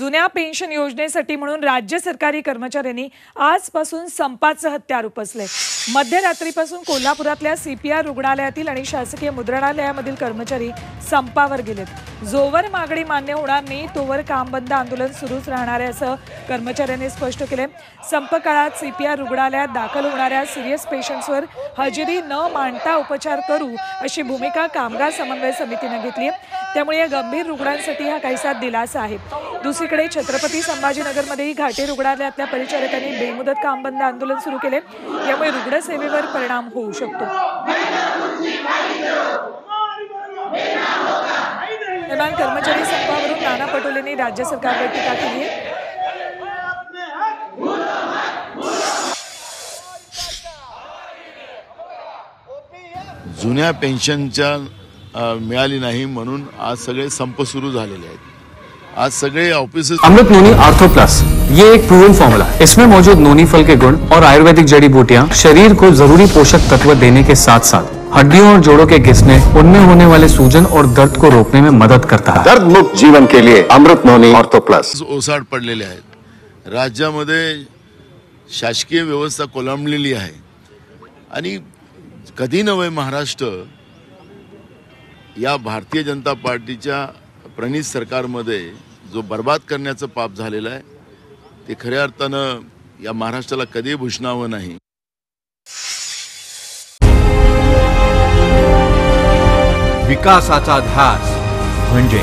जुन्या पेन्शन योजनेसाठी म्हणून राज्य सरकारी कर्मचाऱ्यांनी आजपासून संपाचं हत्यार उपसले। मध्यरात्रीपासून कोल्हापुरातल्या सीपीआर रुग्णालयातील आणि शासकीय मुद्रणालयामधील कर्मचारी संपावर गेलेत। जोवर मागणी मान्य होणार नाही तोवर काम बंद आंदोलन सुरूच राहणार आहे असं कर्मचाऱ्यांनी स्पष्ट केले। संप काळात सीपीआर रुग्णालयात दाखल होणाऱ्या सिरियस पेशंट्सवर हजेरी न मांडता उपचार करू अशी भूमिका कामगार समन्वय समितीने घेतली आहे। त्यामुळे या गंभीर रुग्णांसाठी हा काहीसा दिलासा आहे। दुसरीकडे छत्रपती संभाजीनगरमध्येही घाटी रुग्णालयातल्या परिचारकांनी बेमुदत काम बंद आंदोलन सुरू केले। यामुळे रुग्णसेवेवर परिणाम होऊ शकतो। दरम्यान कर्मचारी संपावरून नाना पटोलेंनी राज्य सरकारवर टीका केली आहे। जुन्या पेन्शनच्या मिळाली नहीं म्हणून आज सगळे संप सुरू झालेले आहेत। आज सगळे ऑफिसेस अमृत नोनी आर्थो प्लस ये एक प्रूवन फॉर्मूला है। इसमें मौजूद नोनी फल के गुण और आयुर्वेदिक जड़ी बूटियां शरीर को जरूरी पोषक तत्व देने के साथ साथ हड्डियों और जोड़ों के घिसने, उनमें होने वाले सूजन और दर्द को रोकने में मदद करता है। दर्द मुक्त जीवन के लिए अमृत नोनी आर्थो प्लस। ओसाड पडलेले आहेत। राज्यामध्ये शासकीय व्यवस्था कोलमडलेली आहे आणि कधी नव्हे महाराष्ट्र या भारतीय जनता पार्टीच्या प्रणित सरकारमध्ये जो बर्बाद करण्याचं पाप झालेलं आहे ते खऱ्या अर्थानं या महाराष्ट्राला कधी भूषणावं नाही। विकासाचा ध्यास म्हणजे